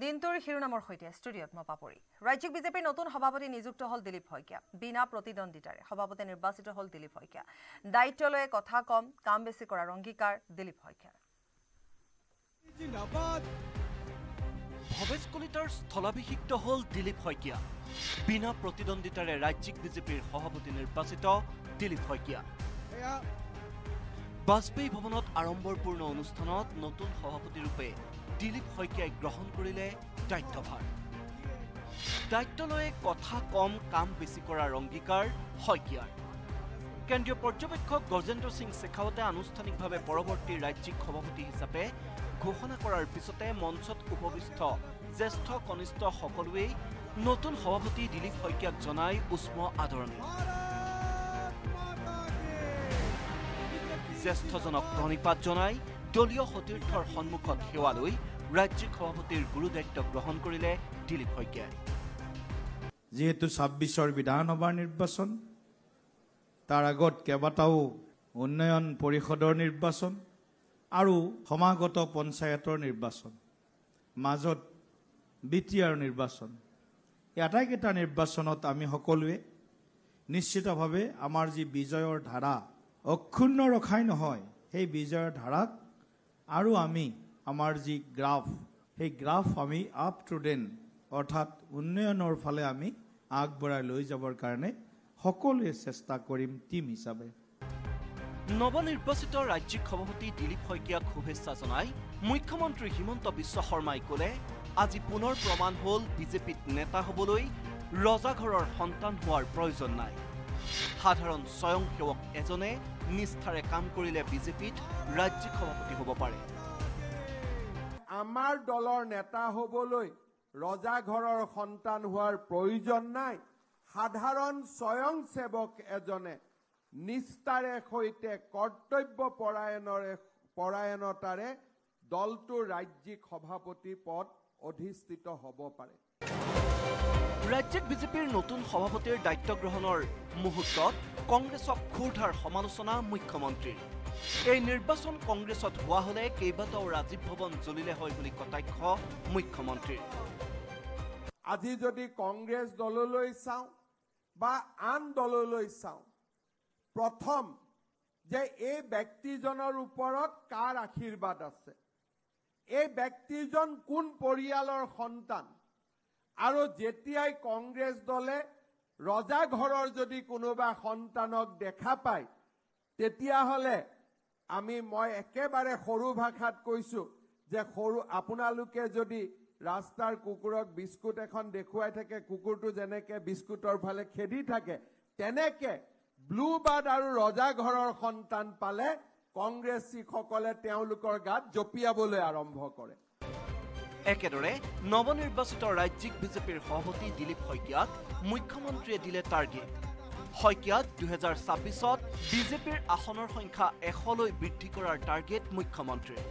দিনটোৰ শিৰোনামৰ সৈতে ষ্টুডিঅ'ত মই পাপৰি। ৰাজ্যিক বিজেপিৰ নতুন সভাপতি নিযুক্ত হ'ল দিলীপ শইকীয়া। বিনা প্ৰতিদ্বন্দ্বিতাৰে সভাপতি নিৰ্বাচিত হ'ল দিলীপ শইকীয়া। দায়িত্ব লয়ে কথা কম, কাম বেছি কৰাৰ অংগীকাৰ দিলীপ শইকীয়াৰ। ভৱেশ কলিতাৰ স্থলাভিষিক্ত হ'ল দিলীপ শইকীয়া। বিনা প্ৰতিদ্বন্দ্বিতাৰে ৰাজ্যিক বিজেপিৰ সভাপতি নিৰ্বাচিত দিলীপ শইকীয়া। বাজপেয়ী ভৱনত আড়ম্বৰপূৰ্ণ অনুষ্ঠানত নতুন সভাপতিৰূপে দিলীপ শইকীয়াই গ্ৰহণ কৰিলে দায়িত্বভাৰ। দায়িত্ব লয়ে কথা কম, কাম বেছি কৰাৰ অংগীকাৰ শইকীয়াৰ। কেন্দ্ৰীয় পৰ্যবেক্ষক গজেন্দ্ৰ সিং শেখাৱতে আনুষ্ঠানিকভাৱে পৰৱৰ্তী ৰাজ্যিক সভাপতি হিচাপে ঘোষণা কৰাৰ পিছতে মঞ্চত উপবিষ্ট জ্যেষ্ঠ কনিষ্ঠ সকলোৱেই নতুন সভাপতি দিলীপ শইকীয়াক জনাই উষ্ম আদৰণি। জ্যেষ্ঠজনক প্ৰণিপাত জনাই দলীয় সতীৰ্থৰ সন্মুখত সেৱা লৈ ৰাজ্যিক সভাপতিৰ গুৰুদায়িত্ব গ্ৰহণ কৰিলে দিলীপ শইকীয়াই। যেহেতু ২৬ৰ বিধানসভাৰ নিৰ্বাচন, তাৰ আগত কেইবাটাও উন্নয়ন পৰিষদৰ নিৰ্বাচন আৰু সমাগত পঞ্চায়তৰ নিৰ্বাচন, মাজত বিটিআৰ নিৰ্বাচন, এই আটাইকেইটা নিৰ্বাচনত আমি সকলোৱে নিশ্চিতভাৱে আমাৰ যি বিজয়ৰ ধাৰা অক্ষুণ্ণ ৰখাই নহয়, সেই বিজয়ৰ ধাৰাক আৰু আমি আমাৰ যি গ্ৰাফ, সেই গ্ৰাফ আমি আপ টু ডেট অৰ্থাৎ উন্নয়নৰ ফালে আমি আগবঢ়াই লৈ যাবৰ কাৰণে সকলোৱে চেষ্টা কৰিম টিম হিচাপে। নৱনিৰ্বাচিত ৰাজ্যিক সভাপতি দিলীপ শইকীয়াক শুভেচ্ছা জনাই মুখ্যমন্ত্ৰী হিমন্ত বিশ্ব শৰ্মাই ক'লে, আজি পুনৰ প্ৰমাণ হ'ল বিজেপিত নেতা হ'বলৈ ৰজাঘৰৰ সন্তান হোৱাৰ প্ৰয়োজন নাই। সাধাৰণ স্বয়ংসেৱক এজনে নিষ্ঠাৰে কাম কৰিলে বিজেপিত ৰাজ্যিক সভাপতি হ'ব পাৰে। আমাৰ দলৰ নেতা হ'বলৈ ৰজাঘৰৰ সন্তান হোৱাৰ প্ৰয়োজন নাই। সাধাৰণ স্বয়ংসেৱক এজনে নিষ্ঠাৰে সৈতে কৰ্তব্য পৰায়ণতাৰে দলটোৰ ৰাজ্যিক সভাপতি পদ অধিষ্ঠিত হ'ব পাৰে। ৰাজ্যিক বিজেপিৰ নতুন সভাপতিৰ দায়িত্ব গ্ৰহণৰ মুহূৰ্তত কংগ্ৰেছক ক্ষুৰধাৰ সমালোচনা মুখ্যমন্ত্ৰীৰ। এই নিৰ্বাচন কংগ্ৰেছত হোৱা হলে কেইবাটাও ৰাজীৱ ভৱন জ্বলিলে হয় বুলি কটাক্ষ মুখ্যমন্ত্ৰীৰ। আজি যদি কংগ্ৰেছ দললৈ চাওঁ বা আন দললৈ চাওঁ, প্ৰথম যে এই ব্যক্তিজনৰ ওপৰত কাৰ আশীৰ্বাদ আছে, এই ব্যক্তিজন কোন পৰিয়ালৰ সন্তান, আৰু যেতিয়াই কংগ্ৰেছ দলে ৰজাঘৰৰ যদি কোনোবা সন্তানক দেখা পায়, তেতিয়াহ'লে মই একেবাৰে সৰু ভাষাত কৈছো যে আপোনালোকে যদি ৰাস্তাৰ কুকুৰক বিস্কুট এখন দেখুৱাই থাকে, কুকুৰটো যেনেকে বিস্কুটৰ ফালে খেদি থাকে, তেনেকে ব্লু বাৰ্ড আৰু ৰজাঘৰৰ সন্তান পালে কংগ্ৰেছীসকলে তেওঁলোকৰ গাত জঁপিয়াবলৈ আৰম্ভ কৰে। একেদৰে নৱনিৰ্বাচিত ৰাজ্যিক বিজেপিৰ সভাপতি দিলীপ শইকীয়াক মুখ্যমন্ত্ৰীয়ে দিলে টাৰ্গেট। শইকীয়াক 2026ত বিজেপিৰ আসনৰ সংখ্যা 100লৈ বৃদ্ধি কৰাৰ টাৰ্গেট মুখ্যমন্ত্ৰীৰ।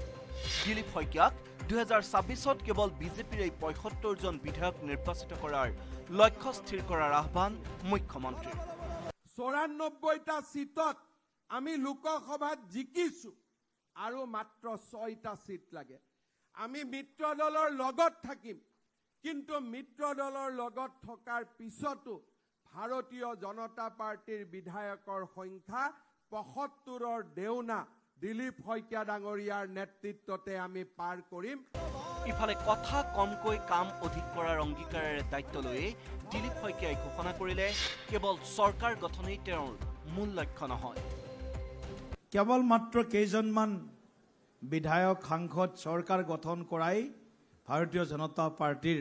দিলীপ শইকীয়াক 2026ত কেৱল বিজেপিৰ এই 75জন বিধায়ক নিৰ্বাচিত কৰাৰ লক্ষ্য স্থিৰ কৰাৰ আহ্বান মুখ্যমন্ত্ৰীৰ। 94টা সিটত আমি লোকসভাত জিকিছো আৰু মাত্ৰ 6টা সিট লাগে। আমি মিত্ৰ দলৰ লগত থাকিম, কিন্তু মিত্ৰ দলৰ লগত থকাৰ পিছতো ভাৰতীয় জনতা পাৰ্টিৰ বিধায়কৰ সংখ্যা 75ৰ দেউনা দিলীপ শইকীয়া ডাঙৰীয়াৰ নেতৃত্বতে আমি পাৰ কৰিম। ইফালে কথা কমকৈ কাম অধিক কৰাৰ অংগীকাৰেৰে দায়িত্ব লৈয়ে দিলীপ শইকীয়াই ঘোষণা কৰিলে, কেৱল চৰকাৰ গঠনেই তেওঁৰ মূল লক্ষ্য নহয়। কেৱল মাত্ৰ কেইজনমান বিধায়ক সাংসদ চৰকাৰ গঠন কৰাই ভাৰতীয় জনতা পাৰ্টিৰ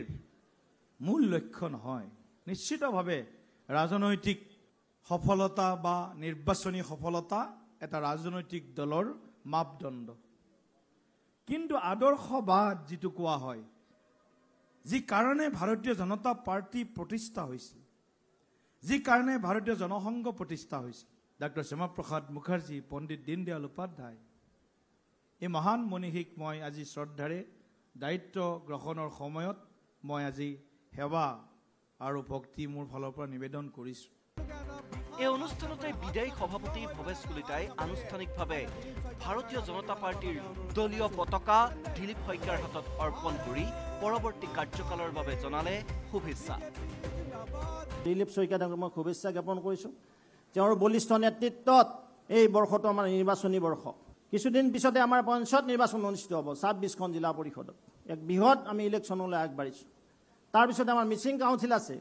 মূল লক্ষ্য নহয়। নিশ্চিতভাৱে ৰাজনৈতিক সফলতা বা নিৰ্বাচনী সফলতা এটা ৰাজনৈতিক দলৰ মাপদণ্ড, কিন্তু আদৰ্শবাদ যিটো কোৱা হয়, যি কাৰণে ভাৰতীয় জনতা পাৰ্টি প্ৰতিষ্ঠা হৈছিল, যি কাৰণে ভাৰতীয় জনসংঘ প্ৰতিষ্ঠা হৈছিল, ডক্টৰ শ্যামাপ্ৰসাদ মুখাৰ্জী, পণ্ডিত দীনদয়াল উপাধ্যায়, এই মহান মনীষীক মই আজি শ্ৰদ্ধাৰে দায়িত্ব গ্ৰহণৰ সময়ত মই আজি সেৱা আৰু ভক্তি মোৰ ফালৰ পৰা নিবেদন কৰিছোঁ। এই অনুষ্ঠানতে বিদায়ী সভাপতি ভৱেশ কলিতাই আনুষ্ঠানিকভাৱে ভাৰতীয় জনতা পাৰ্টিৰ দলীয় পতাকা দিলীপ শইকীয়াৰ হাতত অৰ্পণ কৰি পৰৱৰ্তী কাৰ্যকালৰ বাবে জনালে শুভেচ্ছা। দিলীপ শইকীয়াক মই শুভেচ্ছা জ্ঞাপন কৰিছোঁ। তেওঁৰ বলিষ্ঠ নেতৃত্বত এই বৰ্ষটো আমাৰ নিৰ্বাচনী বৰ্ষ। কিছুদিন পিছতে আমাৰ পঞ্চায়ত নিৰ্বাচন অনুষ্ঠিত হ'ব 26খন জিলা পৰিষদত। এক বৃহৎ আমি ইলেকশ্যনলৈ আগবাঢ়িছোঁ। তাৰপিছতে আমাৰ মিচিং কাউন্সিল আছে,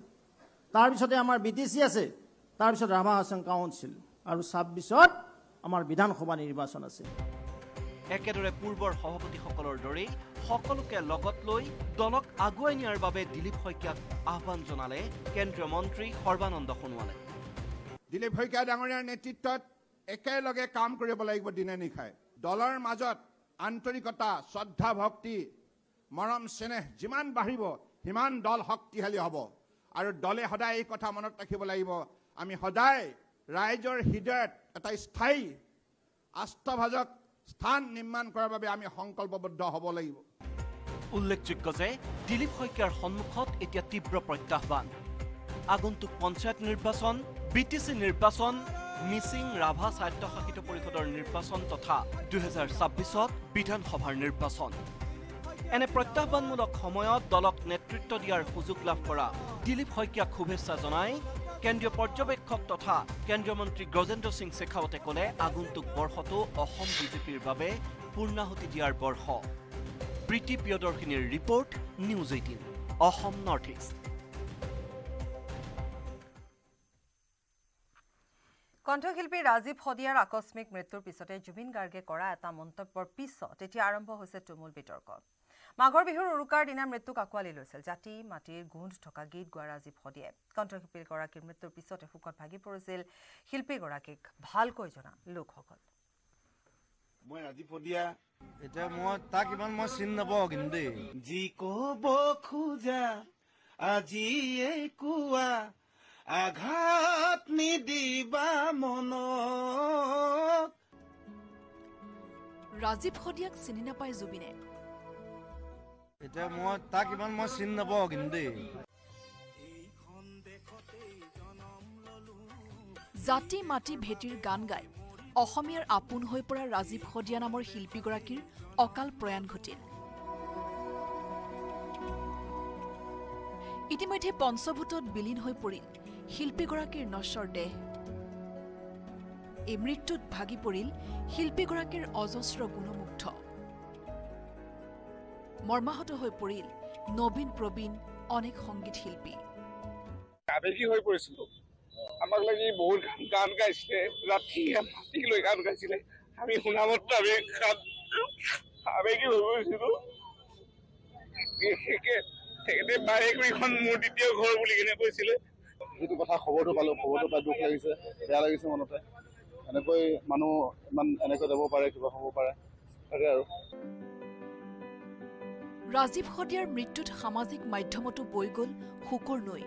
তাৰপিছতে আমাৰ BTC আছে, তাৰপিছত ৰাভা হাছাং কাউন্সিল আৰু 26ত আমাৰ বিধানসভা নিৰ্বাচন আছে। একেদৰে পূৰ্বৰ সভাপতিসকলৰ দৰেই সকলোকে লগত লৈ দলক আগুৱাই নিয়াৰ বাবে দিলীপ শইকীয়াক আহ্বান জনালে কেন্দ্ৰীয় মন্ত্ৰী সৰ্বানন্দ সোণোৱালে। দিলীপ শইকীয়া ডাঙৰীয়াৰ নেতৃত্বত একেলগে কাম কৰিব লাগিব দিনে নিশাই। দলৰ মাজত আন্তৰিকতা, শ্ৰদ্ধা, ভক্তি, মৰম চেনেহ যিমান বাঢ়িব সিমান দল শক্তিশালী হ'ব। আৰু দলে সদায় এই কথা মনত ৰাখিব লাগিব, আমি সদায় ৰাইজৰ হৃদয়ত এটা স্থায়ী আস্থাভাজক স্থান নিৰ্মাণ কৰাৰ বাবে আমি সংকল্পবদ্ধ হ'ব লাগিব। উল্লেখযোগ্য যে দিলীপ শইকীয়াৰ সন্মুখত এতিয়া তীব্ৰ প্ৰত্যাহ্বান। আগন্তুক পঞ্চায়ত নিৰ্বাচন, BTC নিৰ্বাচন, মিচিং ৰাভা স্বায়ত্তশাসিত পৰিষদৰ নিৰ্বাচন তথা 2026ত বিধানসভাৰ নিৰ্বাচন। এনে প্ৰত্যাহ্বানমূলক সময়ত দলক নেতৃত্ব দিয়াৰ সুযোগ লাভ কৰা দিলীপ শইকীয়াক শুভেচ্ছা জনাই কেন্দ্ৰীয় পৰ্যবেক্ষক তথা কেন্দ্ৰীয় মন্ত্ৰী গজেন্দ্ৰ সিং শেখাৱতে ক'লে আগন্তুক বৰ্ষটো অসম বিজেপিৰ বাবে পূৰ্ণাহুতি দিয়াৰ বৰ্ষ। প্ৰীতি প্ৰিয়দৰ্শিনীৰ report, news 18 Assam north east. কণ্ঠশিল্পী ৰাজীৱ শদিয়াৰ আকস্মিক মৃত্যুৰ পিছতে জুবিন গাৰ্গে কৰা এটা মন্তব্যৰ পিছত এতিয়া আৰম্ভ হৈছে তুমুল বিতৰ্ক। মাঘৰ বিহুৰ উৰুকাৰ দিনা মৃত্যুক আঁকোৱালি লৈছিল জাতি মাটিৰ গোন্ধ থকা গীত গোৱা ৰাজীৱ শদিয়াই। কণ্ঠশিল্পীগৰাকীৰ মৃত্যুৰ পিছতে শোকত ভাগি পৰিছিল শিল্পীগৰাকীক ভালকৈ জনা লোকসকল। মই ৰাজীৱ শদিয়া, এতিয়া মই তাক ইমান মই চিনি নাপাওঁ, কিন্তু দেই যি ক'ব খোজা আজিয়ে কোৱা, আঘাত নিদিবা মনত। ৰাজীৱ শদিয়াক চিনি নাপায় জুবিনে। এতিয়া মই তাক ইমান মই চিনি নাপাওঁ, কিন্তু দেই জাতি মাটি ভেটিৰ গান গাই অসমীয়াৰ আপোন হৈ পৰা ৰাজীৱ শদিয়া নামৰ শিল্পীগৰাকীৰ অকাল প্ৰয়াণ ঘটিল। ইতিমধ্যে পঞ্চভূতত বিলীন হৈ পৰিল শিল্পীগৰাকীৰ নশ্বৰ দেহ। এই মৃত্যুত ভাগি পৰিল শিল্পীগৰাকীৰ অজস্ৰ গুণমুগ্ধ। মৰ্মাহত হৈ পৰিল নবীন প্ৰবীণ অনেক সংগীত শিল্পী। আবেগী হৈ পৰিছিলো। আমাক লাগি বহুত গান গাইছিলে, ৰাতি মাটি লৈ গান গাইছিলে। আমি শুনা মতে আবেগী হৈ পৰিছিলো। তেখেতে বাৰেকুৰিখন মোৰ দ্বিতীয় ঘৰ বুলি কিনে কৈছিলে। যিটো কথা খবৰটো পালো, খবৰটো পাই দুখ লাগিছে, বেয়া লাগিছে মনতে। এনেকৈ মানুহ ইমান এনেকৈ যাব পাৰে, কিবা হ'ব পাৰে, তাকে আৰু। ৰাজীৱ শদিয়াৰ মৃত্যুত সামাজিক মাধ্যমতো বৈ গ'ল শোকৰ নৈ।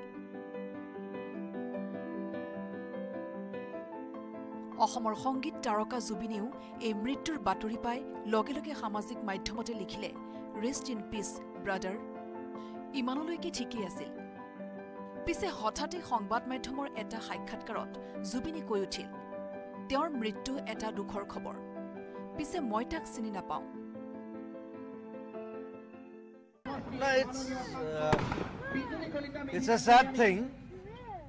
অসমৰ সংগীত তাৰকা জুবিনেও এই মৃত্যুৰ বাতৰি পাই লগে লগে সামাজিক মাধ্যমতে লিখিলে, ৰেষ্ট ইন পিচ ব্ৰাদাৰ। ইমানলৈকে ঠিকেই আছিল। পিছে হঠাতে সংবাদ মাধ্যমৰ এটা সাক্ষাৎকাৰত জুবিনে কৈ উঠিল, তেওঁৰ মৃত্যু এটা দুখৰ খবৰ, পিছে মই তাক চিনি নাপাওঁ। It's a sad thing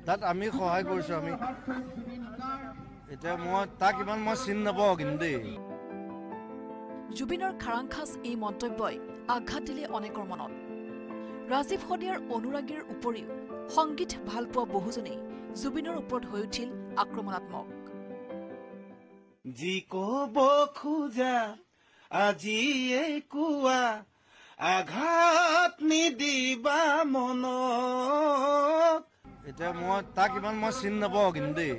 that আমি সহায় কৰিছোঁ। আমি এতিয়া মই তাক ইমান মই চিনি নাপাওঁ, কিন্তু দেই জুবিনৰ খাৰাংখাজ এই মন্তব্যই আঘাত দিলে অনেকৰ মনত। ৰাজীৱ শদিয়াৰ অনুৰাগীৰ উপৰিও সংগীত ভাল পোৱা বহুজনেই জুবিনৰ ওপৰত হৈ উঠিল আক্ৰমণাত্মক। যি ক'ব খোজা আজিয়ে কোৱা, আঘাত নিদিবা মনত। এতিয়া মই তাক ইমান মই চিনি নাপাওঁ, কিন্তু দেই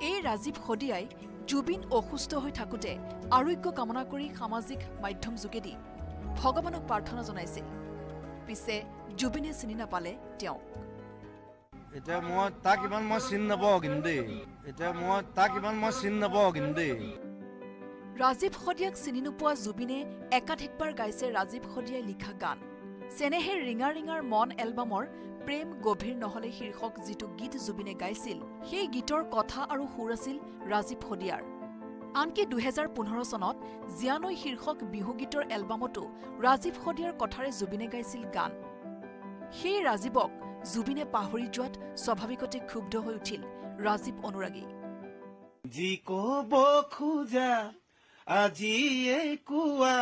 এই ৰাজীৱ শদিয়াই জুবিন অসুস্থ হৈ থাকোঁতে আৰোগ্য কামনা কৰি সামাজিক মাধ্যম যোগেদি ভগৱানক প্ৰাৰ্থনা জনাইছিল। পিছে জুবিনে চিনি নাপালে তেওঁক। এতিয়া মই তাক ইমান মই চিনি নাপাওঁ, কিন্তু দেই এতিয়া মই তাক ইমান মই চিনি নাপাওঁ, কিন্তু দেই ৰাজীৱ শদিয়াক চিনি নোপোৱা জুবিনে একাধিকবাৰ গাইছে ৰাজীৱ শদিয়াই লিখা গান, চেনেহে ৰিঙা ৰিঙাৰ মন এলবামৰ প্ৰেম গভীৰ নহলে শীৰ্ষক যিটো গীত জুবিনে গাইছিল সেই গীতৰ কথা আৰু সুৰ আছিল ৰাজীৱ শদিয়াৰ আনকি 2015 চনত জিয়ানৈ শীৰ্ষক বিহু গীতৰ এলবামতো ৰাজীৱ শদিয়াৰ কথাৰে জুবিনে গাইছিল গান সেই ৰাজীৱক জুবিনে পাহৰি যোৱাত স্বাভাৱিকতে ক্ষুব্ধ হৈ উঠিল ৰাজীৱ অনুৰাগী যি ক'ব খোজা আজি কোৱা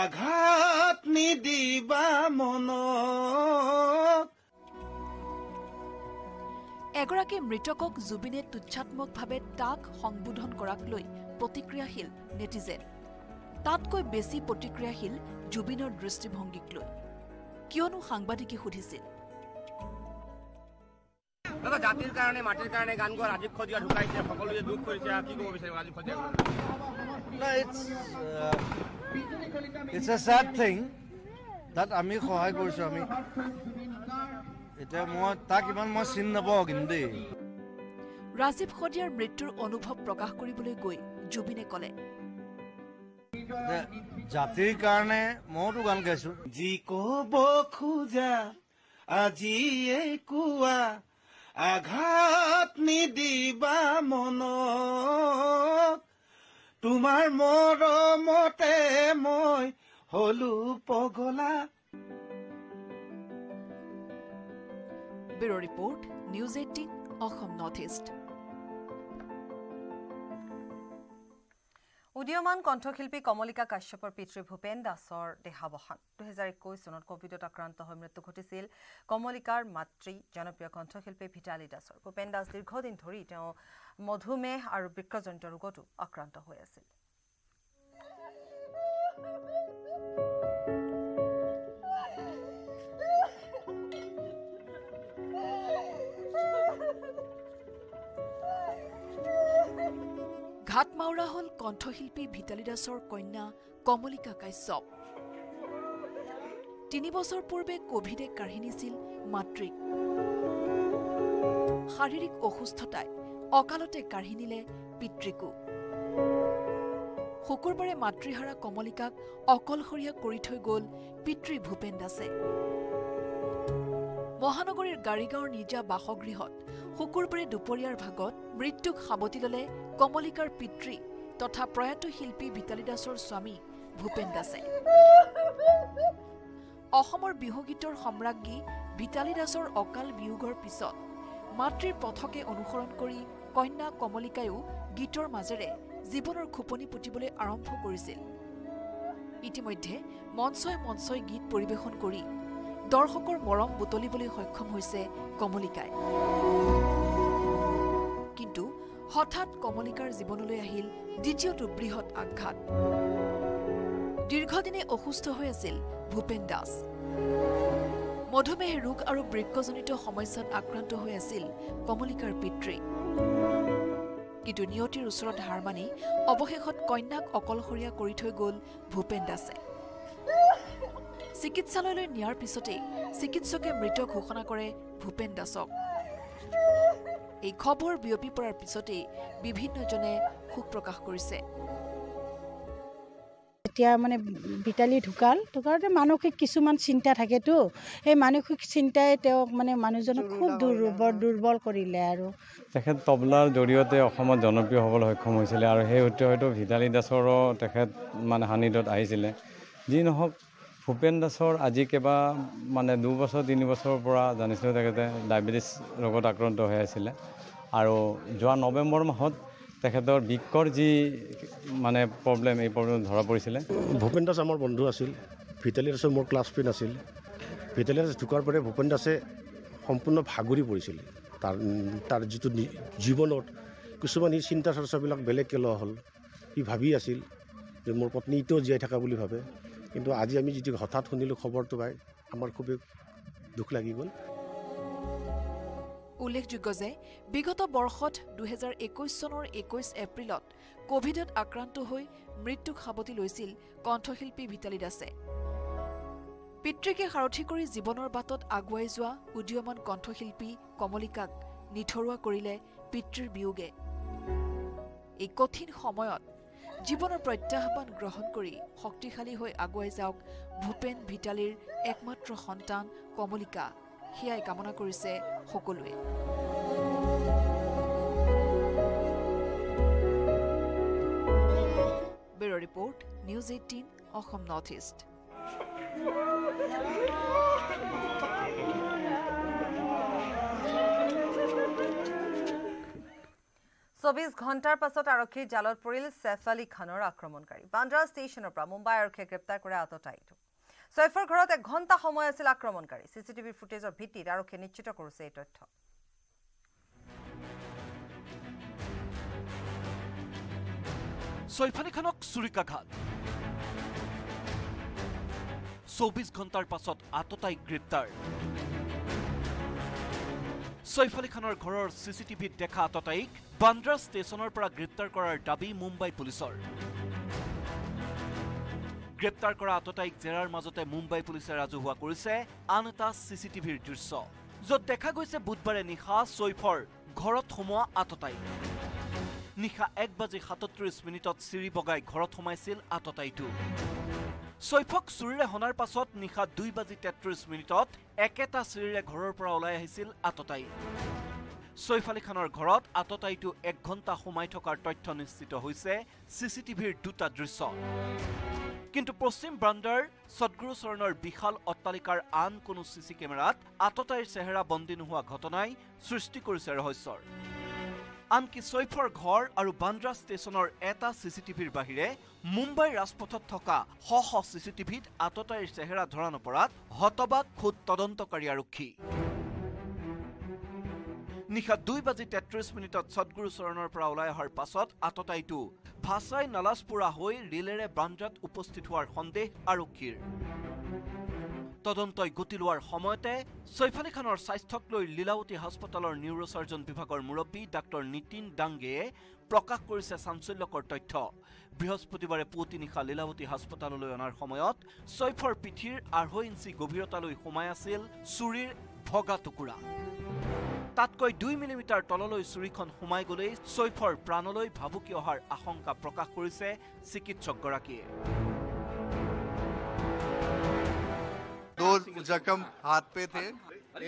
আঘাত নিদিবা মনত এগৰাকী মৃতকক জুবিনে তুচ্ছাত্মকভাৱে তাক সংবোধন কৰাক লৈ প্ৰতিক্ৰিয়াশীল নেটিজেন তাতকৈ বেছি প্ৰতিক্ৰিয়াশীল জুবিনৰ দৃষ্টিভংগীক লৈ কিয়নো সাংবাদিকে সুধিছিল দাদা জাতিৰ কাৰণে মাটিৰ কাৰণে গান গোৱা ৰাজীৱ শদিয়া ঢুকাইছে সকলোৱে দুখ কৰিছে কি ক'ব বিচাৰিব Rajiv Sadiya It's a sad thing that আমি সহায় কৰিছো আমি এতিয়া মই তাক ইমান মই চিন নাপাওঁ কিন্তু দেই ৰাজীৱ শদিয়াৰ মৃত্যুৰ অনুভৱ প্ৰকাশ কৰিবলৈ গৈ জুবিনে ক'লে জাতিৰ কাৰণে মইতো গান গাইছো যি ক'ব খোজা আজি কোৱা আঘাত নিদিবা মনত তোমাৰ মৰমতে মই হলো পগলা bureau' report news 18 Assam north east উদীয়মান কণ্ঠশিল্পী কমলিকা কাশ্যপৰ পিতৃ ভূপেন দাসৰ দেহাৱসান 2021 চনত কোভিডত আক্ৰান্ত হৈ মৃত্যু ঘটিছিল কমলিকাৰ মাতৃ জনপ্ৰিয় কণ্ঠশিল্পী ভিতালী দাসৰ ভূপেন দাস দীৰ্ঘদিন ধৰি তেওঁ মধুমেহ আৰু বৃক্কজনিত ৰোগতো আক্ৰান্ত হৈ আছিল ঘাটমাউৰা হল কণ্ঠশিল্পী ভিতালী দাসৰ কন্যা কমলিকা কাশ্যপ 3 বছৰ পূৰ্বে কোভিডে কাঢ়ি নিছিল মাতৃক শাৰীৰিক অসুস্থতাই অকালতে কাঢ়ি নিলে পিতৃকো শুকুৰবাৰে মাতৃহাৰা কমলিকাক অকলশৰীয়া কৰি থৈ গ'ল পিতৃ ভূপেন দাসে মহানগৰীৰ গাড়ীগাঁৱৰ নিজা বাসগৃহত শুকুৰবাৰে দুপৰীয়াৰ ভাগত মৃত্যুক সাৱটি ললে কমলিকাৰ পিতৃ তথা প্ৰয়াত শিল্পী ভিতালী দাসৰ স্বামী ভূপেন দাসে অসমৰ বিহুগীতৰ সম্ৰাজ্ঞী ভিতালী দাসৰ অকাল বিয়োগৰ পিছত মাতৃৰ পথকে অনুসৰণ কৰি কন্যা কমলিকায়ো গীতৰ মাজেৰে জীৱনৰ খোপনি পুতিবলৈ আৰম্ভ কৰিছিল ইতিমধ্যে মঞ্চই গীত পৰিৱেশন কৰি দৰ্শকৰ মৰম বুটলিবলৈ সক্ষম হৈছে কমলিকাই কিন্তু হঠাৎ কমলিকাৰ জীৱনলৈ আহিল দ্বিতীয়টো বৃহৎ আঘাত দীৰ্ঘদিনে অসুস্থ হৈ আছিল ভূপেন দাস মধুমেহ ৰোগ আৰু বৃক্কজনিত সমস্যাত আক্ৰান্ত হৈ আছিল কমলিকাৰ পিতৃ কিন্তু নিয়তিৰ ওচৰত হাৰ মানি অৱশেষত কন্যাক অকলশৰীয়া কৰি থৈ গ'ল ভূপেন দাসে চিকিৎসালয়লৈ নিয়াৰ পিছতেই চিকিৎসকে মৃত ঘোষণা কৰে ভূপেন দাসক এই খবৰ বিয়পি পৰাৰ পিছতেই বিভিন্নজনে শোক প্ৰকাশ কৰিছে এতিয়া মানে ভিতালী ঢুকাওঁতে মানসিক কিছুমান চিন্তা থাকেতো সেই মানসিক চিন্তাই তেওঁক মানে মানুহজনক খুব দুৰ্বল কৰিলে আৰু তেখেত তবলাৰ জৰিয়তে অসমত জনপ্ৰিয় হ'বলৈ সক্ষম হৈছিলে আৰু সেই সূত্ৰে হয়তো ভিতালী দাসৰো তেখেত মানে সান্নিধ্যত আহিছিলে যি নহওক ভূপেন দাসৰ আজি কেইবা মানে 2 বছৰ 3 বছৰৰ পৰা জানিছিলোঁ তেখেতে ডায়েবেটিছ ৰোগত আক্ৰান্ত হৈ আছিলে আৰু যোৱা নৱেম্বৰ মাহত তেখেতৰ বৃক্কৰ যি মানে প্ৰব্লেম এই প্ৰব্লেম ধৰা পৰিছিলে ভূপেন দাস আমাৰ বন্ধু আছিল ভিতালী দাসৰ মোৰ ক্লাছমেট আছিল ভিতালী দাস ঢুকাৰ পৰা ভূপেন দাসে সম্পূৰ্ণ ভাগৰি পৰিছিল তাৰ যিটো জীৱনত কিছুমান সি চিন্তা চৰ্চাবিলাক বেলেগকৈ লোৱা হ'ল সি ভাবি আছিল যে মোৰ পত্নী এতিয়াও জীয়াই থকা বুলি ভাবে কিন্তু আজি আমি যিটো হঠাৎ শুনিলোঁ খবৰটো পাই আমাৰ খুবেই দুখ লাগি গ'ল উল্লেখযোগ্য যে বিগত বৰ্ষত 2021 চনৰ 21 এপ্ৰিলত কোভিডত আক্ৰান্ত হৈ মৃত্যুক সাৱটি লৈছিল কণ্ঠশিল্পী ভিতালী দাসে পিতৃকে সাৰথি কৰি জীৱনৰ বাটত আগুৱাই যোৱা উদীয়মান কণ্ঠশিল্পী কমলিকাক নিথৰুৱা কৰিলে পিতৃৰ বিয়োগে এই কঠিন সময়ত জীৱনৰ প্ৰত্যাহ্বান গ্ৰহণ কৰি শক্তিশালী হৈ আগুৱাই যাওক ভূপেন ভিটালীৰ একমাত্ৰ সন্তান কমলিকা সেয়াই কামনা কৰিছে সকলোৱে bureau' report news 18 Assam north east 24 ঘণ্টাৰ পাছত আৰক্ষীৰ জালত পৰিল সৈফ আলী খানৰ আক্ৰমণকাৰী বান্দ্ৰা ষ্টেচনৰ পৰা মুম্বাই আৰক্ষীয়ে গ্ৰেপ্তাৰ কৰে আততায়ীটো সৈফৰ ঘৰত 1 ঘণ্টা সময় আছিল আক্ৰমণকাৰী সিসিটিভি ফুটেজৰ ভিত্তিত আৰক্ষীয়ে নিশ্চিত কৰিছে এই তথ্য সৈফ আলী খানক চুৰিকাঘাত 24 ঘণ্টাৰ পাছত আততায়ী গ্ৰেপ্তাৰ সৈফ আলী খানৰ ঘৰৰ সিসিটিভিত দেখা আততায়ীক বান্দ্ৰা ষ্টেচনৰ পৰা গ্ৰেপ্তাৰ কৰাৰ দাবী মুম্বাই পুলিচৰ গ্ৰেপ্তাৰ কৰা আততায়ীক জেৰাৰ মাজতে মুম্বাই পুলিচে ৰাজহুৱা কৰিছে আন এটা সিসিটিভিৰ দৃশ্য য'ত দেখা গৈছে বুধবাৰে নিশা সৈফৰ ঘৰত সোমোৱা আততায়ী নিশা 1:37 চিৰি বগাই ঘৰত সোমাইছিল আততায়ীটো সৈফক চুৰিৰে হনাৰ পাছত নিশা 2:33 একেটা চিৰিৰে ঘৰৰ পৰা ওলাই আহিছিল আততায়ী সৈফ আলী খানৰ ঘৰত আততায়ীটো 1 ঘণ্টা সোমাই থকাৰ তথ্য নিশ্চিত হৈছে সিসিটিভিৰ দুটা দৃশ্য কিন্তু পশ্চিম বান্দ্ৰাৰ সদগুৰুচৰণৰ বিশাল অট্টালিকাৰ আন কোনো সিসি কেমেৰাত আততায়ীৰ চেহেৰা বন্দী নোহোৱা ঘটনাই সৃষ্টি কৰিছে ৰহস্যৰ আনকি সৈফৰ ঘৰ আৰু বান্দ্ৰা ষ্টেচনৰ এটা সিসিটিভিৰ বাহিৰে মুম্বাই ৰাজপথত থকা শ সিসিটিভিত আততায়ীৰ চেহেৰা ধৰা নপৰাত হতবাক খুদ তদন্তকাৰী আৰক্ষী নিশা 2:33 সদগুৰুচৰণৰ পৰা ওলাই অহাৰ পাছত আততায়ীটো ভাছাই নালাজপুৰা হৈ ৰিলেৰে বান্দ্ৰাত উপস্থিত হোৱাৰ সন্দেহ আৰক্ষীৰ তদন্তই গতি লোৱাৰ সময়তে সৈফ আলী খানৰ স্বাস্থ্যক লৈ লীলাৱতী হাস্পতালৰ নিউৰোচাৰ্জন বিভাগৰ মুৰব্বী ডাক্তৰ নীতিন ডাংগেয়ে প্ৰকাশ কৰিছে চাঞ্চল্যকৰ তথ্য বৃহস্পতিবাৰে পুৱতি নিশা লীলাৱতী হাস্পতাললৈ অনাৰ সময়ত সৈফৰ পিঠিৰ 2.5 ইঞ্চি গভীৰতালৈ সোমাই আছিল চুৰিৰ ভগা টুকুৰা তাতকৈ 2 মিলিমিটাৰ তললৈ চুৰিখন সোমাই গলেই সৈফৰ প্ৰাণলৈ ভাবুকি অহাৰ আশংকা প্ৰকাশ কৰিছে চিকিৎসকগৰাকীয়ে 2 जख्म हाथ पे थे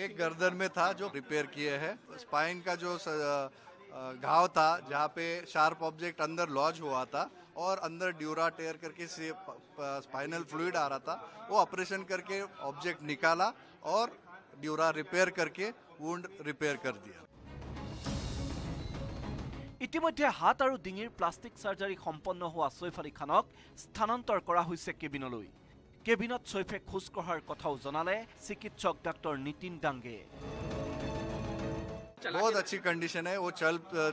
एक गर्दन में था जो रिपेयर किए हैं स्पाइन का जो घाव था जहाँ पे शार्प ऑब्जेक्ट अंदर लॉज हुआ था और अंदर ड्यूरा टेयर करके स्पाइनल फ्लूइड आ रहा था वो ऑपरेशन करके ऑब्जेक्ट निकाला और ड्यूरा रिपेयर करके वुंड रिपेयर कर दिया ইতিমধ্যে হাত আৰু ডিঙিৰ প্লাষ্টিক সাৰ্জাৰী সম্পন্ন হোৱা সৈফ আলী খানক স্থানান্তৰ কৰা হৈছে কেবিনলৈ কেবিনত সৈফে খোজ কঢ়াৰ কথাও জনালে চিকিৎসক ডাক্তৰ নীতিন ডাংগে बहुत अच्छी कंडीशन है वो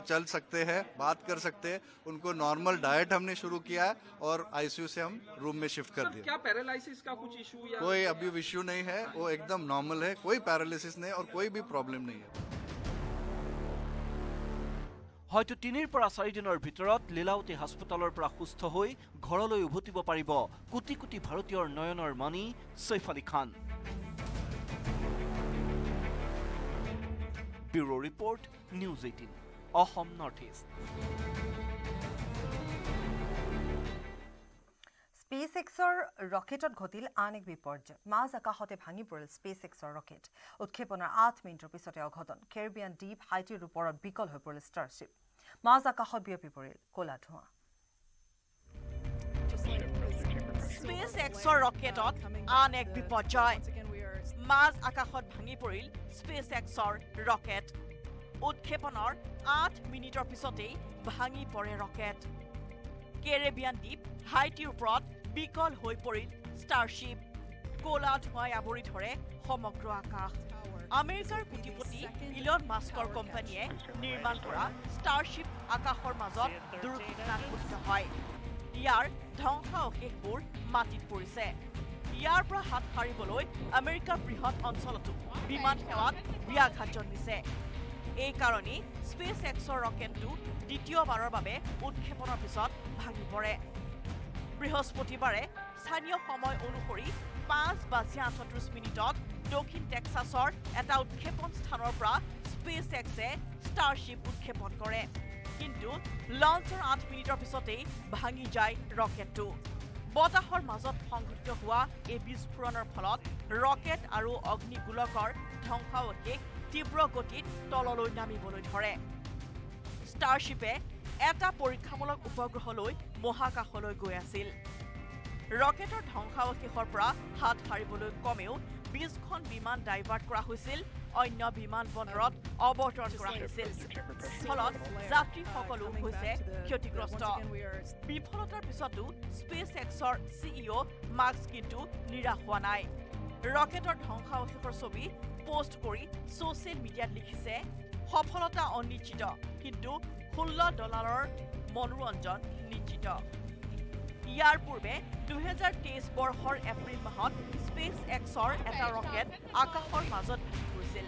चल सकते हैं बात कर सकते हैं उनको नॉर्मल डाइट हमने शुरू किया है और आईसीयू से हम रूम में शिफ्ट कर दिया क्या पैरालिसिस का कुछ इशू या कोई अभी इश्यू नहीं है वो एकदम नॉर्मल है कोई पैरालिसिस नहीं और कोई भी प्रॉब्लम नहीं है হয়তো 3 পৰা 4 দিনৰ ভিতৰত লীলাৱতী হাস্পতালৰ পৰা সুস্থ হৈ ঘৰলৈ উভতিব পাৰিব কোটি কোটি ভাৰতীয়ৰ নয়নৰ মণি Saif Ali Khan bureau' report news 18 Assam north east SpaceXৰ ৰকেটত ঘটিল আন এক বিপৰ্যয় মাজ আকাশতে ভাঙি পৰিল SpaceXৰ ৰকেট উৎক্ষেপনৰ 8 মিনিটৰ পিছতে অঘটন কেৰিবিয়ান দ্বীপ হাইটিৰ ওপৰত বিকল হৈ পৰিল ষ্টাৰশ্বিপ মাজ আকাশত বিয়পি পৰিল ক'লা ধোঁৱা SpaceXৰ ৰকেটত আন এক বিপৰ্যয় মাজ আকাশত ভাঙি পৰিল SpaceXৰ ৰকেট উৎক্ষেপনৰ 8 মিনিটৰ পিছতেই ভাঙি পৰে ৰকেট কেৰিবিয়ান দ্বীপ হাইটিৰ ওপৰত বিকল হৈ পৰিল ষ্টাৰশ্বিপ ক'লা ধোঁৱাই আৱৰি ধৰে সমগ্ৰ আকাশ আমেৰিকাৰ কোটিপতি ইলন মাস্কৰ কোম্পানীয়ে নিৰ্মাণ কৰা ষ্টাৰশ্বিপ আকাশৰ মাজত দুৰ্ঘটনাত পতিত হয় ইয়াৰ ধ্বংসাৱশেষবোৰ মাটিত পৰিছে ইয়াৰ পৰা হাত সাৰিবলৈ আমেৰিকাৰ বৃহৎ অঞ্চলতো বিমান সেৱাত ব্যাঘাত জন্মিছে এই কাৰণেই SpaceXৰ ৰকেটটো দ্বিতীয়বাৰৰ বাবে উৎক্ষেপনৰ পিছত ভাঙি পৰে বৃহস্পতিবাৰে স্থানীয় সময় অনুসৰি 5:38 দক্ষিণ টেক্সাছৰ এটা উৎক্ষেপণ স্থানৰ পৰা SpaceXে ষ্টাৰশ্বিপ উৎক্ষেপণ কৰে কিন্তু লঞ্চৰ 8 মিনিটৰ পিছতেই ভাঙি যায় ৰকেটটো বতাহৰ মাজত সংঘটিত হোৱা এই বিস্ফোৰণৰ ফলত ৰকেট আৰু অগ্নিগোলকৰ ধ্বংসাৱশেষ তীব্ৰ গতিত তললৈ নামিবলৈ ধৰে ষ্টাৰশ্বিপে এটা পৰীক্ষামূলক উপগ্ৰহলৈ মহাকাশলৈ গৈ আছিল ৰকেটৰ ধ্বংসাৱশেষৰ পৰা হাত সাৰিবলৈ কমেও 20খন বিমান ডাইভাৰ্ট কৰা হৈছিল অন্য বিমান বন্দৰত অৱতৰণ কৰা হৈছিল ফলত যাত্ৰীসকলো হৈছে ক্ষতিগ্ৰস্ত বিফলতাৰ পিছতো স্পেচ এক্সৰ CEO মাৰ্কছ কিন্তু নিৰাশ হোৱা নাই ৰকেটৰ ধ্বংসাৱশেষৰ ছবি পোষ্ট কৰি ছ'চিয়েল মিডিয়াত লিখিছে সফলতা অনিশ্চিত কিন্তু $16 মনোৰঞ্জন নিশ্চিত ইয়াৰ পূৰ্বে 2023 বৰ্ষৰ এপ্ৰিল মাহত স্পেচ এক্সৰ এটা ৰকেট আকাশৰ মাজত ভাহি গৈছিল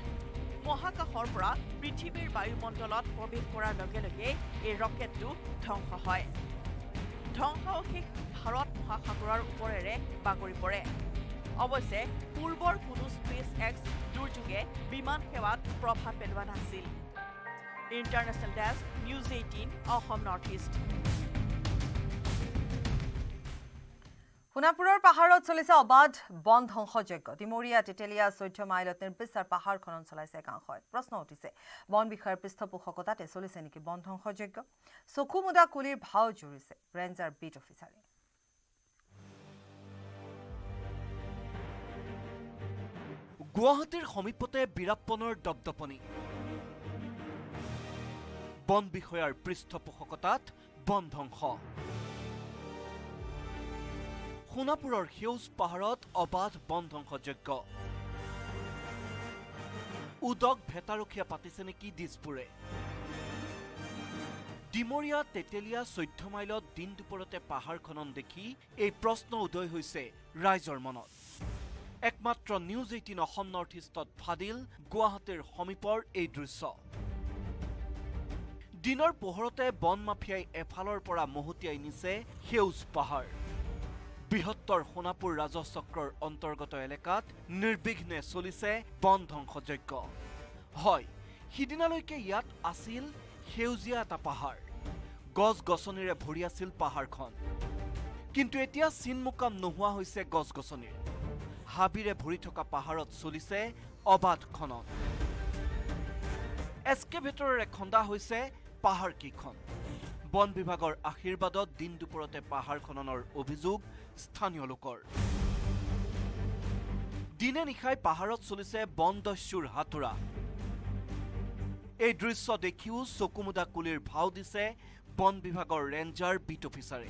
মহাকাশৰ পৰা পৃথিৱীৰ বায়ুমণ্ডলত প্ৰৱেশ কৰাৰ লগে লগে এই ৰকেটটো ধ্বংস হয় ধ্বংসাৱশেষ ভাৰত মহাসাগৰৰ ওপৰেৰে বাগৰি পৰে অৱশ্যে পূৰ্বৰ কোনো স্পেচ এক্স দুৰ্যোগে বিমান সেৱাত প্ৰভাৱ পেলোৱা নাছিল international desk news 18 Assam north east সোণাপুৰৰ পাহাৰত চলিছে অবাধ বন ধ্বংসযজ্ঞ ডিমৰীয়া তেতেলীয়া 14 মাইলত নিৰ্বিচাৰ পাহাৰ খনন চলাইছে একাংশই প্ৰশ্ন উঠিছে বন বিষয়ৰ পৃষ্ঠপোষকতাতে চলিছে নেকি বন ধ্বংসযজ্ঞ চকু মুদা কুলিৰ ভাও জুৰিছে ৰেঞ্জাৰ বিট অফিচাৰে গুৱাহাটীৰ সমীপতে বীৰাপ্পনৰ দপদপনি বন বিষয়াৰ পৃষ্ঠপোষকতাত বন ধ্বংস সোণাপুৰৰ সেউজ পাহাৰত অবাধ বন ধ্বংসযজ্ঞ উদক ভেটাৰখীয়া পাতিছে নেকি দিছপুৰে ডিমৰীয়া তেতেলীয়া 14 মাইলত দিন দুপৰতে পাহাৰ খনন দেখি এই প্ৰশ্ন উদয় হৈছে ৰাইজৰ মনত একমাত্ৰ নিউজ 18 অসম নৰ্থ ইষ্টত ফাদিল গুৱাহাটীৰ সমীপৰ এই দৃশ্য দিনৰ পোহৰতে বন মাফিয়াই এফালৰ পৰা মহতিয়াই নিছে সেউজ পাহাৰ বৃহত্তৰ সোণাপুৰ ৰাজহ চক্ৰৰ অন্তৰ্গত এলেকাত নিৰ্বিঘ্নে চলিছে বন ধ্বংসযজ্ঞ হয় সিদিনালৈকে ইয়াত আছিল সেউজীয়া এটা পাহাৰ গছ গছনিৰে ভৰি আছিল পাহাৰখন কিন্তু এতিয়া চিনমুকাম নোহোৱা হৈছে গছ গছনিৰ হাবিৰে ভৰি থকা পাহাৰত চলিছে অবাধ খনন এস্কেভেটৰেৰে খন্দা হৈছে পাহাৰ কেইখন বন বিভাগৰ আশীৰ্বাদত দিন দুপৰতে পাহাৰ খননৰ অভিযোগ স্থানীয় লোকৰ দিনে নিশাই পাহাৰত চলিছে বন দস্যুৰ হাতুৰা এই দৃশ্য দেখিও চকুমুদা কুলিৰ ভাও দিছে বন বিভাগৰ ৰেঞ্জাৰ বিট অফিচাৰে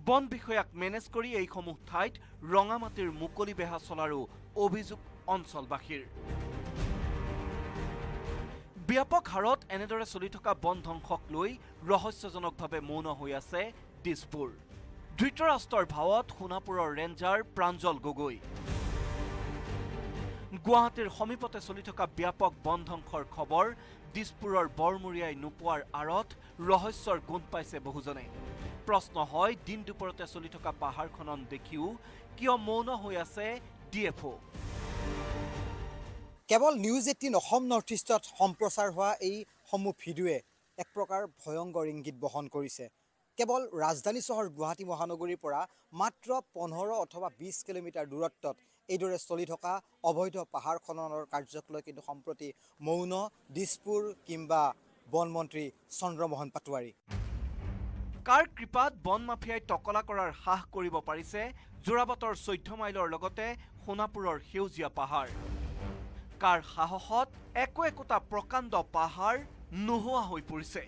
বন বিষয়াক মেনেজ কৰি এইসমূহ ঠাইত ৰঙামাটিৰ মুকলি বেহা চলাৰো অভিযোগ অঞ্চলবাসীৰ ব্যাপক হাৰত এনেদৰে চলি থকা বন ধ্বংসক লৈ ৰহস্যজনকভাৱে মৌন হৈ আছে দিছপুৰ ধৃতৰাষ্ট্ৰৰ ভাৱত সোণাপুৰৰ ৰেঞ্জাৰ প্ৰাঞ্জল গগৈ গুৱাহাটীৰ সমীপতে চলি থকা ব্যাপক বন ধ্বংসৰ খবৰ দিছপুৰৰ বৰমুৰিয়াই নোপোৱাৰ আঁৰত ৰহস্যৰ গোন্ধ পাইছে বহুজনে প্ৰশ্ন হয় দিন দুপৰতে চলি থকা পাহাৰ খনন দেখিও কিয় মৌন হৈ আছে ডিএফঅ কেৱল নিউজ 18 অসম নৰ্থ ইষ্টত সম্প্ৰচাৰ হোৱা এই সমূহ ভিডিঅ'য়ে এক প্ৰকাৰ ভয়ংকৰ ইংগিত বহন কৰিছে কেৱল ৰাজধানী চহৰ গুৱাহাটী মহানগৰীৰ পৰা মাত্ৰ 15 অথবা 20 কিলোমিটাৰ দূৰত্বত এইদৰে চলি থকা অবৈধ পাহাৰ খননৰ কাৰ্যক লৈ কিন্তু সম্প্ৰতি মৌন দিছপুৰ কিংবা বন মন্ত্ৰী চন্দ্ৰমোহন পাটোৱাৰী কাৰ কৃপাত বন মাফিয়াই টকলা কৰাৰ সাহ কৰিব পাৰিছে যোৰাবাটৰ 14 মাইলৰ লগতে সোণাপুৰৰ সেউজীয়া পাহাৰ কাৰ সাহসত একোটা প্ৰকাণ্ড পাহাৰ নোহোৱা হৈ পৰিছে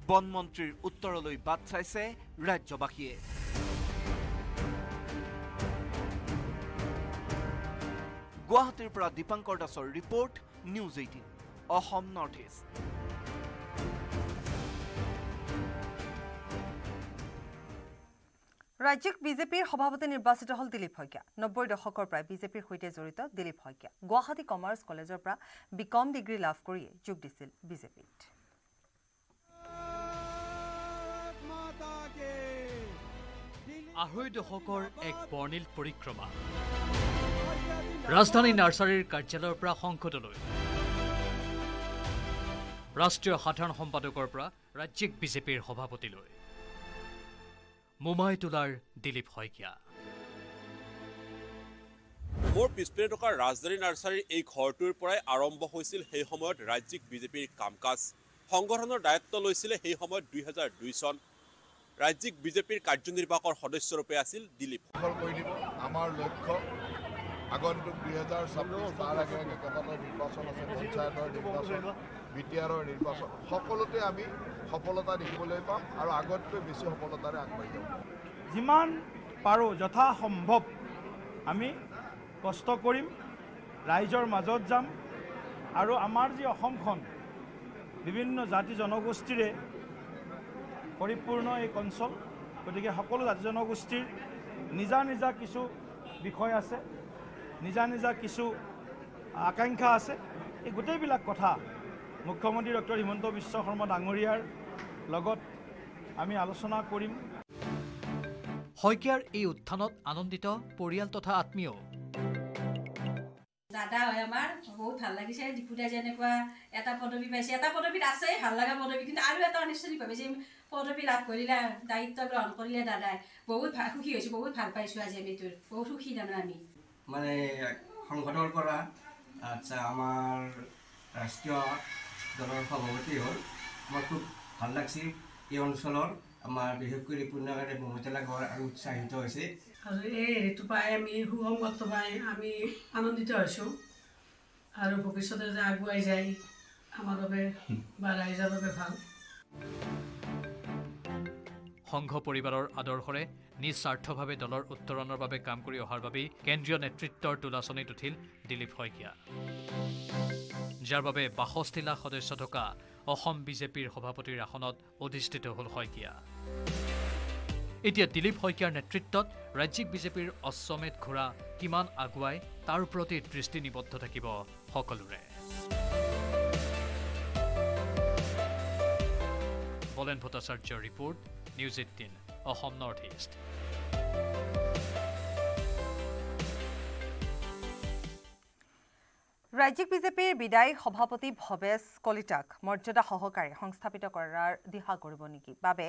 বন মন্ত্ৰীৰ উত্তৰলৈ বাট চাইছে ৰাজ্যবাসীয়ে গুৱাহাটীৰ পৰা দীপাংকৰ দাসৰ report news 18 Assam north east ৰাজ্যিক বিজেপিৰ সভাপতি নিৰ্বাচিত হল দিলীপ শইকীয়া 90 দশকৰ পৰা বিজেপিৰ সৈতে জড়িত দিলীপ শইকীয়া গুৱাহাটী কমাৰ্চ কলেজৰ পৰা বিকম ডিগ্ৰী লাভ কৰি যোগ দিছিল বিজেপিত আঢ়ৈ দশকৰ এক বৰ্ণিল পৰিক্ৰমা ৰাজধানী নাৰ্চাৰীৰ কাৰ্যালয়ৰ পৰা সংসদলৈ ৰাষ্ট্ৰীয় সাধাৰণ সম্পাদকৰ পৰা ৰাজ্যিক বিজেপিৰ সভাপতিলৈ মোমাই তোলাৰ দিলীপ শইকীয়া। মোৰ পিছপিনে থকা ৰাজধানী নাৰ্চাৰীৰ এই ঘৰটোৰ পৰাই আৰম্ভ হৈছিল সেই সময়ত ৰাজ্যিক বিজেপিৰ কাম কাজ। সংগঠনৰ দায়িত্ব লৈছিলে সেই সময়ত 2002 চন। ৰাজ্যিক বিজেপিৰ কাৰ্যনিৰ্বাহকৰ সদস্যৰূপে আছিল দিলীপ। আমাৰ লক্ষ্য আগন্তুক 2026 তাৰ আগে কেইবাটাও নিৰ্বাচন আছে, পঞ্চায়তৰ নিৰ্বাচন, বিটিআৰৰ নিৰ্বাচন, সকলোতে আমি সফলতা দেখিবলৈ পাম আৰু আগতকৈ বেছি সফলতাৰে আগবাঢ়ি যাম। যিমান পাৰোঁ যথাসম্ভৱ আমি কষ্ট কৰিম, ৰাইজৰ মাজত যাম আৰু আমাৰ যি অসমখন বিভিন্ন জাতি জনগোষ্ঠীৰে পৰিপূৰ্ণ এই অঞ্চল, গতিকে সকলো জাতি জনগোষ্ঠীৰ নিজা নিজা কিছু বিষয় আছে, নিজা নিজা কিছু আকাংক্ষা আছে। এই গোটেইবিলাক কথা মুখ্যমন্ত্ৰী ডক্টৰ হিমন্ত বিশ্ব শৰ্মা ডাঙৰীয়াৰ লগত আমি আলোচনা কৰিম। শইকীয়াৰ এই উত্থানত আনন্দিত পৰিয়াল তথা আত্মীয়। দাদা হয় আমাৰ, বহুত ভাল লাগিছে। দীপুদাই যেনেকুৱা এটা পদবী পাইছে, এটা পদবীত আছে ভাল লগা পদবী, কিন্তু আৰু এটা আনুষ্ঠানিকভাৱে যে পদবী লাভ কৰিলে, দায়িত্ব গ্ৰহণ কৰিলে দাদাই, বহুত সুখী হৈছোঁ, বহুত ভাল পাইছোঁ। আজি আমি তোৰ বহুত সুখী জানো আমি মানে সংসদৰ পৰা আচ্ছা আমাৰ ৰাষ্ট্ৰীয় দলৰ সভাপতি হ'ল। আমাৰ খুব ভাল লাগছে। এই অঞ্চলৰ আমাৰ বিশেষকৈ পূৰ্ণকাৰী মমতালা গাঁৱৰ আৰু উৎসাহিত হৈছে আৰু এই হেৰিটো পাই আমি সুসংবাদটো পাই আমি আনন্দিত হৈছোঁ আৰু ভৱিষ্যতে যে আগুৱাই যায় আমাৰ বাবে বা ৰাইজৰ বাবে ভাল। সংঘ পৰিবাৰৰ আদৰ্শৰে নিস্বাৰ্থভাৱে দলৰ উত্তৰণৰ বাবে কাম কৰি অহাৰ বাবেই কেন্দ্ৰীয় নেতৃত্বৰ তোলাচনীত উঠিল দিলীপ শইকীয়া, যাৰ বাবে ৬২ লাখ সদস্য থকা অসম বিজেপিৰ সভাপতিৰ আসনত অধিষ্ঠিত হ'ল শইকীয়া। এতিয়া দিলীপ শইকীয়াৰ নেতৃত্বত ৰাজ্যিক বিজেপিৰ অশ্বমেধ ঘোঁৰা কিমান আগুৱাই তাৰ প্ৰতি দৃষ্টি নিবদ্ধ থাকিব সকলোৰে। বলেন ভট্টাচাৰ্যৰ report, news 18 Assam north east. ৰাজ্যিক বিজেপিৰ বিদায়ী সভাপতি ভৱেশ কলিতাক মৰ্যাদা সহকাৰে সংস্থাপিত কৰাৰ দিহা কৰিব নেকি বাবে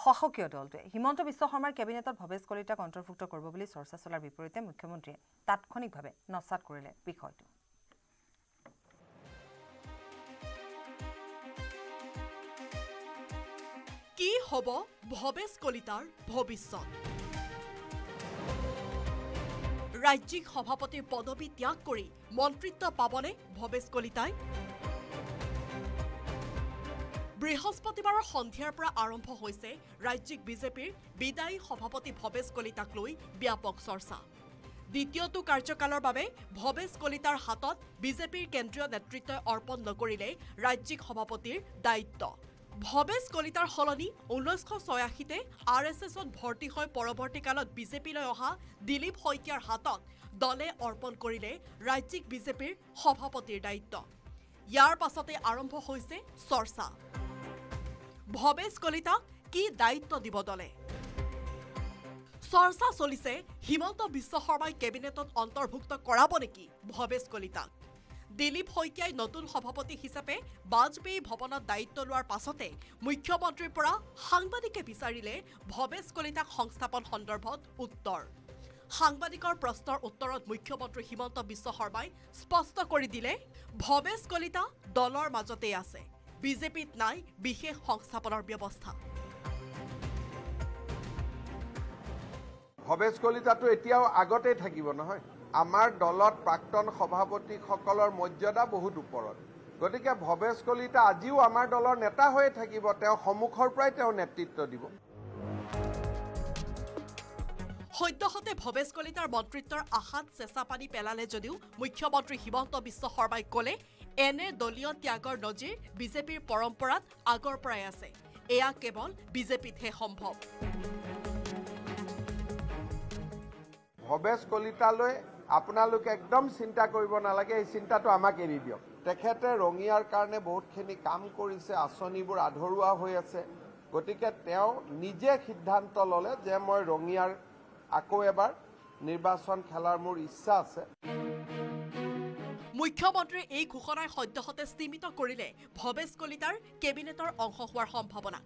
শাসকীয় দলটোৱে হিমন্ত বিশ্ব শৰ্মাৰ কেবিনেটত ভৱেশ কলিতাক অন্তৰ্ভুক্ত কৰিব বুলি চৰ্চা চলাৰ বিপৰীতে মুখ্যমন্ত্ৰীয়ে তাৎক্ষণিকভাৱে নস্যাৎ কৰিলে বিষয়টো। কি হ'ব ভৱেশ কলিতাৰ ভৱিষ্যত? ৰাজ্যিক সভাপতিৰ পদবী ত্যাগ কৰি মন্ত্ৰিত্ব পাবনে ভৱেশ কলিতাই? বৃহস্পতিবাৰৰ সন্ধিয়াৰ পৰা আৰম্ভ হৈছে ৰাজ্যিক বিজেপিৰ বিদায়ী সভাপতি ভৱেশ কলিতাক লৈ ব্যাপক চৰ্চা। দ্বিতীয়টো কাৰ্যকালৰ বাবে ভৱেশ কলিতাৰ হাতত বিজেপিৰ কেন্দ্ৰীয় নেতৃত্বই অৰ্পণ নকৰিলে ৰাজ্যিক সভাপতিৰ দায়িত্ব। ভৱেশ কলিতাৰ সলনি 1986তে RSSত ভৰ্তি হৈ পৰৱৰ্তীকালত বিজেপিলৈ অহা দিলীপ শইকীয়াৰ হাতত দলে অৰ্পণ কৰিলে ৰাজ্যিক বিজেপিৰ সভাপতিৰ দায়িত্ব। ইয়াৰ পাছতে আৰম্ভ হৈছে চৰ্চা। ভৱেশ কলিতাক কি দায়িত্ব দিব দলে? চৰ্চা চলিছে হিমন্ত বিশ্ব শৰ্মাই কেবিনেটত অন্তৰ্ভুক্ত কৰাব নেকি ভৱেশ কলিতাক। দিলীপ শইকীয়াই নতুন সভাপতি হিচাপে বাজপেয়ী ভৱনত দায়িত্ব লোৱাৰ পাছতে মুখ্যমন্ত্ৰীৰ পৰা সাংবাদিকে বিচাৰিলে ভৱেশ কলিতাক সংস্থাপন সন্দৰ্ভত উত্তৰ। সাংবাদিকৰ প্ৰশ্নৰ উত্তৰত মুখ্যমন্ত্ৰী হিমন্ত বিশ্ব শৰ্মাই স্পষ্ট কৰি দিলে, ভৱেশ কলিতা দলৰ মাজতেই আছে, বিজেপিত নাই বিশেষ সংস্থাপনৰ ব্যৱস্থা। ভৱেশ কলিতাটো এতিয়াও আগতেই থাকিব নহয়। আমাৰ দলত প্ৰাক্তন সভাপতিসকলৰ মৰ্যাদা বহুত ওপৰত, গতিকে ভৱেশ কলিতা আজিও আমাৰ দলৰ নেতা হৈয়ে থাকিব। তেওঁ সন্মুখৰ পৰাই তেওঁ নেতৃত্ব দিব। সদ্যহতে ভৱেশ কলিতাৰ মন্ত্ৰিত্বৰ আশাত চেঁচা পানী পেলালে যদিও মুখ্যমন্ত্ৰী হিমন্ত বিশ্ব শৰ্মাই ক'লে, এনে দলীয় ত্যাগৰ নজিৰ বিজেপিৰ পৰম্পৰাত আগৰ পৰাই আছে, এয়া কেৱল বিজেপিতহে সম্ভৱ। ভৱেশ কলিতালৈ আপোনালোকে একদম চিন্তা কৰিব নালাগে, এই চিন্তাটো আমাক এৰি দিয়ক। তেখেতে ৰঙিয়াৰ কাৰণে বহুতখিনি কাম কৰিছে, আঁচনিবোৰ আধৰুৱা হৈ আছে, গতিকে তেওঁ নিজে সিদ্ধান্ত ল'লে যে মই ৰঙিয়াৰ আকৌ এবাৰ নিৰ্বাচন খেলাৰ মোৰ ইচ্ছা আছে। মুখ্যমন্ত্ৰীৰ এই ঘোষণাই সদ্যহতে স্তীমিত কৰিলে ভৱেশ কলিতাৰ কেবিনেটৰ অংশ হোৱাৰ সম্ভাৱনা।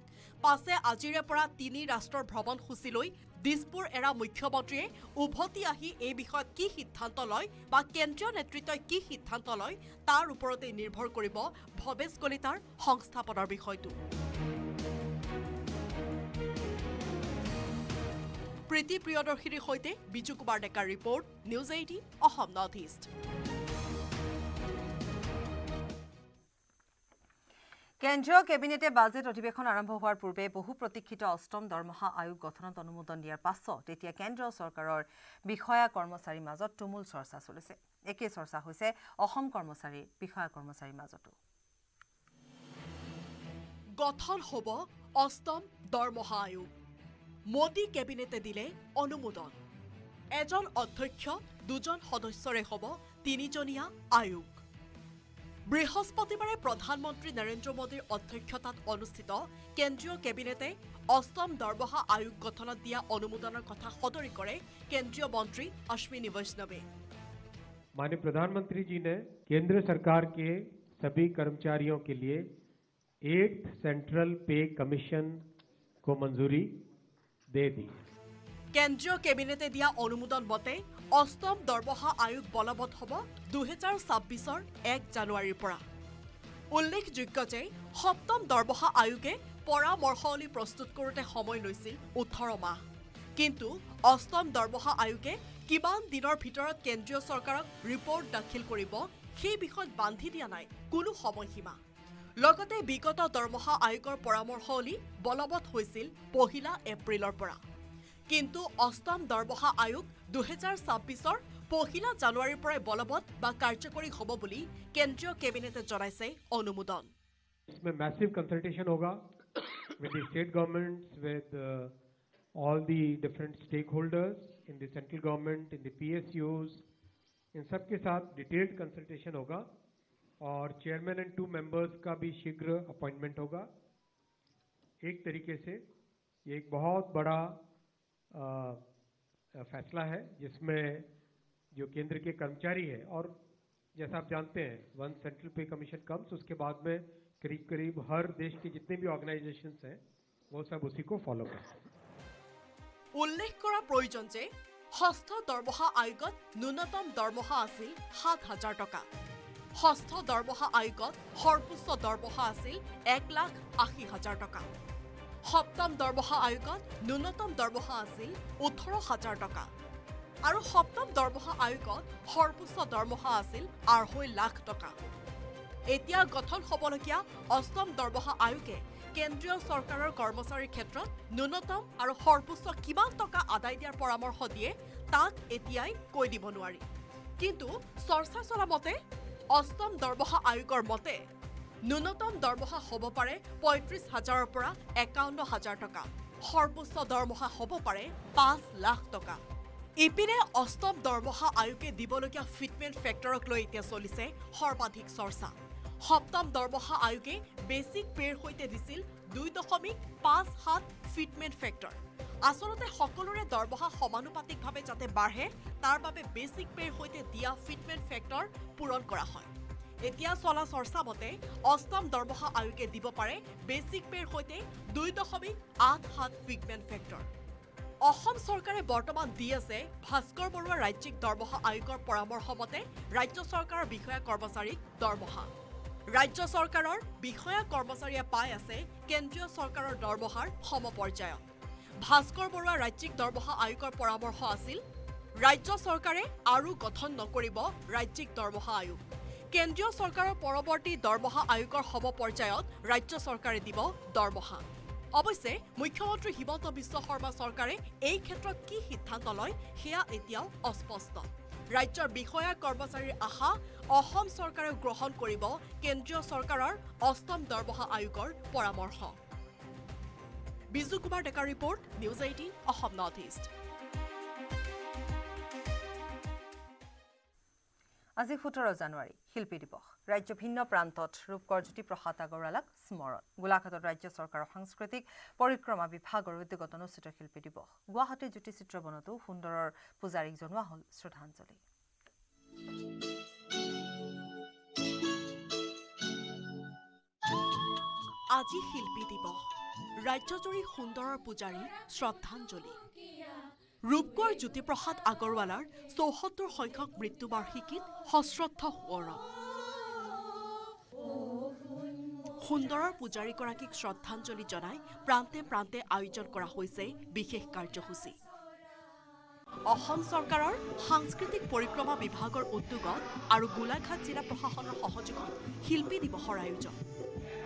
পাছে আজিৰে পৰা 3 ৰাষ্ট্ৰৰ ভ্ৰমণ সূচীলৈ দিছপুৰ এৰা মুখ্যমন্ত্ৰীয়ে উভতি আহি এই বিষয়ত কি সিদ্ধান্ত লয় বা কেন্দ্ৰীয় নেতৃত্বই কি সিদ্ধান্ত লয় তাৰ ওপৰতে নিৰ্ভৰ কৰিব ভৱেশ কলিতাৰ সংস্থাপনৰ বিষয়টো। প্ৰীতি প্ৰিয়দৰ্শিনীৰ সৈতে বিজু কুমাৰ ডেকাৰ report, news 18 Assam north east. কেন্দ্ৰীয় কেবিনেটে বাজেট অধিৱেশন আৰম্ভ হোৱাৰ পূৰ্বে বহু প্ৰতীক্ষিত অষ্টম দৰমহা আয়োগ গঠনত অনুমোদন দিয়াৰ পাছত এতিয়া কেন্দ্ৰীয় চৰকাৰৰ বিষয়া কৰ্মচাৰীৰ মাজত তুমুল চৰ্চা চলিছে। একে চৰ্চা হৈছে অসম কৰ্মচাৰীৰ বিষয়া কৰ্মচাৰীৰ মাজতো। গঠন হ'ব অষ্টম দৰমহা আয়োগ। মোদী কেবিনেটে দিলে অনুমোদন। এজন অধ্যক্ষ 2জন সদস্যৰে হ'ব 3জনীয়া আয়োগ। বৃহস্পতিবাৰে প্ৰধানমন্ত্ৰী নৰেন্দ্ৰ মোদীৰ অধ্যক্ষতাত অনুষ্ঠিত কেন্দ্ৰীয় কেবিনেটে অষ্টম দৰমহা আয়োগ গঠনত দিয়া অনুমোদনৰ কথা সদৰি কৰে কেন্দ্ৰীয় মন্ত্ৰী অশ্বিনী বৈষ্ণৱে। माननीय प्रधानमंत्री जी ने केंद्र सरकार के सभी कर्मचारियों के लिए 8th सेंट्रल पे कमीशन को मंजूरी दे दी। কেন্দ্ৰীয় কেবিনেটে দিয়া অনুমোদন মতে অষ্টম দৰমহা আয়োগ বলবৎ হ'ব 2026ৰ 1 জানুৱাৰীৰ পৰা। উল্লেখযোগ্য যে সপ্তম দৰমহা আয়োগে পৰামৰ্শাৱলী প্ৰস্তুত কৰোঁতে সময় লৈছিল 18 মাহ। কিন্তু অষ্টম দৰমহা আয়োগে কিমান দিনৰ ভিতৰত কেন্দ্ৰীয় চৰকাৰক ৰিপৰ্ট দাখিল কৰিব সেই বিষয়ত বান্ধি দিয়া নাই কোনো সময়সীমা। লগতে বিগত দৰমহা আয়োগৰ পৰামৰ্শাৱলী বলবৎ হৈছিল 1 এপ্ৰিলৰ পৰা। কিন্তু অষ্টম দৰমহা আয়োগ 2026ৰ 1 জানুৱাৰীৰ পৰাই বলবৎ বা কাৰ্যকৰী হ'ব বুলি কেন্দ্ৰীয় কেবিনেটে জনাইছে অনুমোদন। इसमें मैसिव कंसल्टेशन होगा with the state governments, with all the different stakeholders in the central government, in the PSUs, इन सब के साथ डिटेल्ड कंसल्टेशन होगा और चेयरमैन एंड 2 मेंबर्स का भी शीघ्र अपॉइंटमेंट होगा। एक तरीके से ये एक बहुत बड़ा फैसला है जिसमें जो केंद्र के कर्मचारी हैं और जैसा आप जानते हैं 1 सेंट्रल पे कमीशन कम्स, उसके बाद में करीब करीब हर देश के जितने भी ऑर्गेनाइजेशंस हैं वो सब उसी को फॉलो करते हैं। উল্লেখ কৰা প্ৰয়োজন যে ষষ্ঠ দৰমহা আয়োগত ন্যূনতম দৰমহা আছিল 7,000 টকা। ষষ্ঠ দৰমহা আয়োগত সৰ্বোচ্চ দৰমহা আছিল 1,80,000 টকা। সপ্তম দৰমহা আয়োগত ন্যূনতম দৰমহা আছিল 18,000 টকা। আৰু সপ্তম দৰমহা আয়োগত সৰ্বোচ্চ দৰমহা আছিল 2.5 লাখ টকা। এতিয়া গঠন হ'বলগীয়া অষ্টম দৰমহা আয়োগে কেন্দ্ৰীয় চৰকাৰৰ কৰ্মচাৰীৰ ক্ষেত্ৰত ন্যূনতম আৰু সৰ্বোচ্চ কিমান টকা আদায় দিয়াৰ পৰামৰ্শ দিয়ে তাক এতিয়াই কৈ দিব নোৱাৰি। কিন্তু চৰ্চা চলা মতে অষ্টম দৰমহা আয়োগৰ মতে ন্যূনতম দৰমহা হ'ব পাৰে 35,000ৰ পৰা 51,000 টকা। সৰ্বোচ্চ দৰমহা হ'ব পাৰে 5 লাখ টকা। ইপিনে অষ্টম দৰমহা আয়োগে দিবলগীয়া ফিটমেণ্ট ফেক্টৰক লৈ এতিয়া চলিছে সৰ্বাধিক চৰ্চা। সপ্তম দৰমহা আয়োগে বেচিক পেৰ সৈতে দিছিল 2.57 ফিটমেণ্ট ফেক্টৰ। আচলতে সকলোৰে দৰমহা সমানুপাতিকভাৱে যাতে বাঢ়ে তাৰ বাবে বেচিক পেৰ সৈতে দিয়া ফিটমেণ্ট ফেক্টৰ পূৰণ কৰা হয়। এতিয়া চলা চৰ্চা মতে অষ্টম দৰমহা আয়োগে দিব পাৰে বেচিক পেৰ সৈতে 2.87 ফিটমেণ্ট ফেক্টৰ। অসম চৰকাৰে বৰ্তমান দি আছে ভাস্কৰ বৰুৱা ৰাজ্যিক দৰমহা আয়োগৰ পৰামৰ্শ মতে ৰাজ্য চৰকাৰৰ বিষয়া কৰ্মচাৰীক দৰমহা। ৰাজ্য চৰকাৰৰ বিষয়া কৰ্মচাৰীয়ে পাই আছে কেন্দ্ৰীয় চৰকাৰৰ দৰমহাৰ সমপৰ্যায়ত। ভাস্কৰ বৰুৱা ৰাজ্যিক দৰমহা আয়োগৰ পৰামৰ্শ আছিল ৰাজ্য চৰকাৰে আৰু গঠন নকৰিব ৰাজ্যিক দৰমহা আয়োগ। কেন্দ্ৰীয় চৰকাৰৰ পৰৱৰ্তী দৰমহা আয়োগৰ সমপৰ্যায়ত ৰাজ্য চৰকাৰে দিব দৰমহা। অৱশ্যে মুখ্যমন্ত্ৰী হিমন্ত বিশ্ব শৰ্মা চৰকাৰে এই ক্ষেত্ৰত কি সিদ্ধান্ত লয় সেয়া এতিয়াও অস্পষ্ট। ৰাজ্যৰ বিষয়া কৰ্মচাৰীৰ আশা অসম চৰকাৰে গ্ৰহণ কৰিব কেন্দ্ৰীয় চৰকাৰৰ অষ্টম দৰমহা আয়োগৰ পৰামৰ্শ। বিজু কুমাৰ ডেকাৰ report, news 18 Assam north east. আজি 17 জানুৱাৰী শিল্পী দিৱস। ৰাজ্য ভিন্ন প্ৰান্তত ৰূপকৰ জ্যোতিপ্ৰসাদ আগৰৱালাক স্মৰণ। গোলাঘাটত ৰাজ্য চৰকাৰৰ সাংস্কৃতিক পৰিক্ৰমা বিভাগৰ উদ্যোগত অনুষ্ঠিত শিল্পী দিৱস। গুৱাহাটীৰ জ্যোতিচিত্ৰ বনতো সুন্দৰৰ পূজাৰীক জনোৱা হ'ল শ্ৰদ্ধাঞ্জলি। আজি শিল্পী দিৱস ৰাজ্যজুৰি সুন্দৰৰ পূজাৰী শ্ৰদ্ধাঞ্জলি ৰূপকোঁৱৰ জ্যোতিপ্ৰসাদ আগৰৱালাৰ ৭৪ সংখ্যক মৃত্যুবাৰ্ষিকীত সশ্ৰদ্ধ সোঁৱৰণ সুন্দৰৰ পূজাৰীগৰাকীক শ্ৰদ্ধাঞ্জলি জনাই প্ৰান্তে প্ৰান্তে আয়োজন কৰা হৈছে বিশেষ কাৰ্যসূচী অসম চৰকাৰৰ সাংস্কৃতিক পৰিক্ৰমা বিভাগৰ উদ্যোগত আৰু গোলাঘাট জিলা প্ৰশাসনৰ সহযোগত শিল্পী দিৱসৰ আয়োজন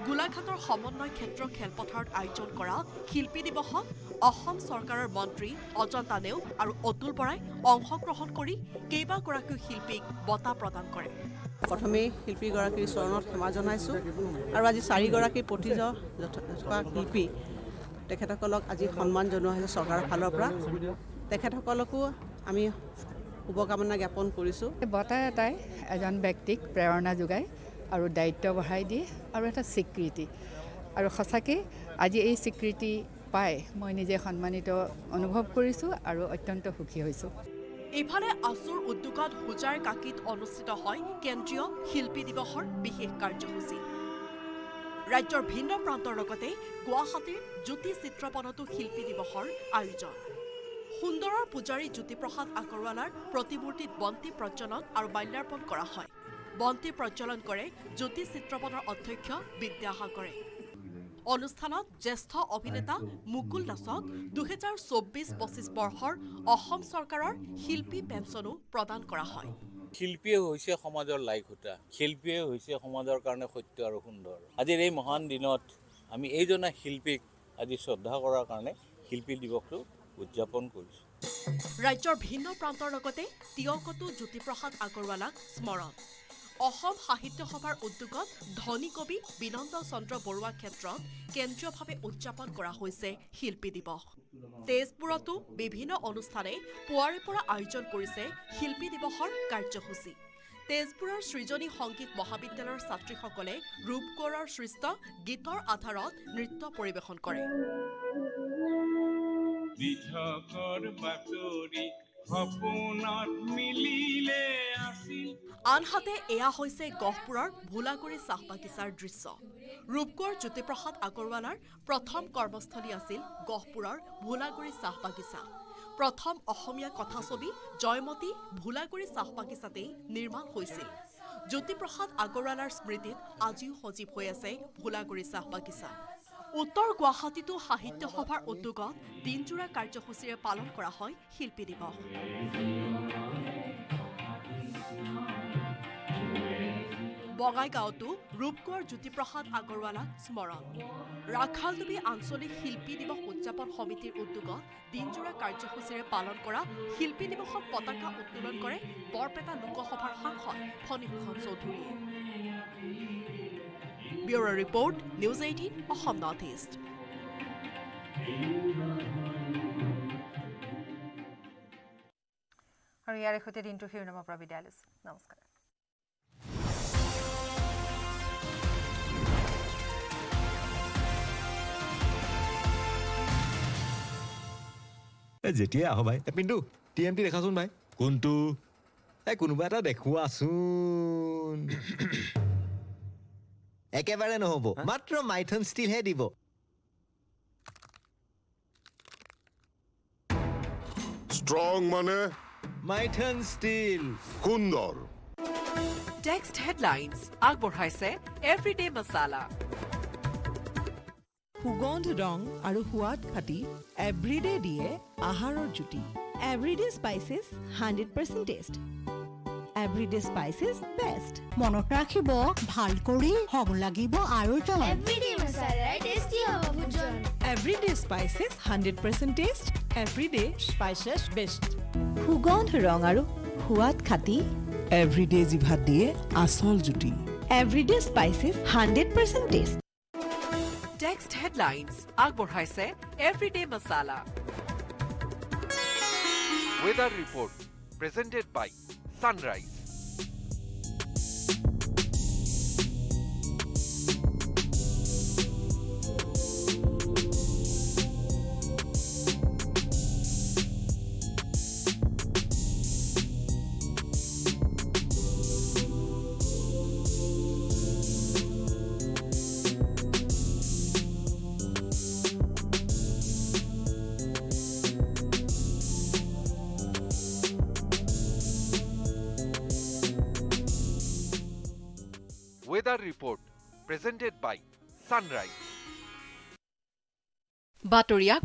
গোলাঘাটৰ সমন্বয় ক্ষেত্ৰ খেলপথাৰত আয়োজন কৰা শিল্পী দিৱসত অসম চৰকাৰৰ মন্ত্ৰী অজন্তা নেওগ আৰু অতুল বৰাই অংশগ্ৰহণ কৰি কেইবাগৰাকীও শিল্পীক বঁটা প্ৰদান কৰে প্ৰথমে শিল্পীগৰাকীৰ চৰণত ক্ষমা জনাইছোঁ আৰু আজি 4গৰাকী প্ৰতিজ শিল্পী তেখেতসকলক আজি সন্মান জনোৱা হৈছে চৰকাৰৰ ফালৰ পৰা তেখেতসকলকো আমি শুভকামনা জ্ঞাপন কৰিছোঁ বঁটা এটাই এজন ব্যক্তিক প্ৰেৰণা যোগায় আৰু দায়িত্ব বঢ়াই দিয়ে আৰু এটা স্বীকৃতি আৰু সঁচাকৈ আজি এই স্বীকৃতি পাই মই নিজে সন্মানিত অনুভৱ কৰিছোঁ আৰু অত্যন্ত সুখী হৈছোঁ ইফালে আছুৰ উদ্যোগত হোজাৰ কাকিত অনুষ্ঠিত হয় কেন্দ্ৰীয় শিল্পী দিৱসৰ বিশেষ কাৰ্যসূচী ৰাজ্যৰ ভিন্ন প্ৰান্তৰ লগতে গুৱাহাটীৰ জ্যোতি চিত্ৰপটতো শিল্পী দিৱসৰ আয়োজন সুন্দৰৰ পূজাৰী জ্যোতিপ্ৰসাদ আগৰৱালাৰ প্ৰতিমূৰ্তিত বন্তি প্ৰজ্বলন আৰু মাল্যাৰ্পণ কৰা হয় বন্তি প্ৰজ্বলন কৰে জ্যোতি চিত্ৰপটৰ অধ্যক্ষ বিদ্যাসাগৰে অনুষ্ঠানত জ্যেষ্ঠ অভিনেতা মুকুল দাসক 2024-25 বৰ্ষৰ অসম চৰকাৰৰ শিল্পী পেঞ্চনো প্ৰদান কৰা হয় শিল্পীয়ে হৈছে সমাজৰ লাইখুটা শিল্পীয়ে হৈছে সমাজৰ কাৰণে সত্য আৰু সুন্দৰ আজিৰ এই মহান দিনত আমি এইজনা শিল্পীক আজি শ্ৰদ্ধা কৰাৰ কাৰণে শিল্পী দিৱসটো উদযাপন কৰিছোঁ ৰাজ্যৰ ভিন্ন প্ৰান্তৰ লগতে তিয়কতো জ্যোতিপ্ৰসাদ আগৰৱালাক স্মৰণ অসম সাহিত্য সভাৰ উদ্যোগত ধনী কবি বিনন্দ চন্দ্ৰ বৰুৱাৰ ক্ষেত্ৰত কেন্দ্ৰীয়ভাৱে উদযাপন কৰা হৈছে শিল্পী দিৱস তেজপুৰতো বিভিন্ন অনুষ্ঠানে পুৱাৰে পৰা আয়োজন কৰিছে শিল্পী দিৱসৰ কাৰ্যসূচী তেজপুৰৰ সৃজনী সংগীত মহাবিদ্যালয়ৰ ছাত্ৰীসকলে ৰূপকোঁৱৰৰ সৃষ্ট গীতৰ আধাৰত নৃত্য পৰিৱেশন কৰে আনহাতে এয়া হৈছে গহপুৰৰ ভোলাগুৰি চাহ বাগিচাৰ দৃশ্য ৰূপকোঁৱৰ জ্যোতিপ্ৰসাদ আগৰৱালাৰ প্ৰথম কৰ্মস্থলী আছিল গহপুৰৰ ভোলাগুৰি চাহ বাগিচা প্ৰথম অসমীয়া কথাছবি জয়মতী ভোলাগুৰি চাহ বাগিচাতেই নিৰ্মাণ হৈছিল জ্যোতিপ্ৰসাদ আগৰৱালাৰ স্মৃতিত আজিও সজীৱ হৈ আছে ভোলাগুৰি চাহ বাগিচা উত্তৰ গুৱাহাটীতো সাহিত্য সভাৰ উদ্যোগত দিনজোৰা কাৰ্যসূচীৰে পালন কৰা হয় শিল্পী দিৱস বঙাইগাঁৱতো ৰূপকোঁৱৰ জ্যোতিপ্ৰসাদ আগৰৱালাক স্মৰণ ৰাখালডুবি আঞ্চলিক শিল্পী দিৱস উদযাপন সমিতিৰ উদ্যোগত দিনজোৰা কাৰ্যসূচীৰে পালন কৰা শিল্পী দিৱসত পতাকা উত্তোলন কৰে বৰপেটা লোকসভাৰ সাংসদ ফণীভূষণ চৌধুৰীয়ে bureau report news 18 Assam north east আৰু ইয়াৰ সৈতে দিনটো শিৰোনামৰ পৰা বিদায় লৈছোঁ নমস্কাৰ যেতিয়া আহ ভাই পিন্টু টিএমটি দেখাচোন ভাই কোনটো কোনোবা এটা দেখুৱাচোন একেবাৰে নহ'ব মাত্ৰ মাইথন ষ্টিলহে দিব ষ্ট্ৰং মানে মাইথন ষ্টিল সুন্দৰ টেক্সট হেডলাইনছ আগবঢ়াইছে এভৰিডে মছালা সুগন্ধ ৰং আৰু সোৱাদ খাটি এভৰিডে দিয়ে আহাৰৰ জুতি everyday spices 100% test everyday spices best মনত ৰাখিব ভাল কৰি হ'ব লাগিব আৰু এভৰিডে মছালাৰ টেষ্টি হ'ব ভোজন everyday spices 100% test everyday spices best সুগন্ধ ৰং আৰু সোৱাদ খাটি এভৰিডে জিভাত দিয়ে আচল জুতি everyday spices 100% test text headlines আগবঢ়াইছে everyday masala Weather report presented by Sunrise. Weather report presented by Sunrise. Batoria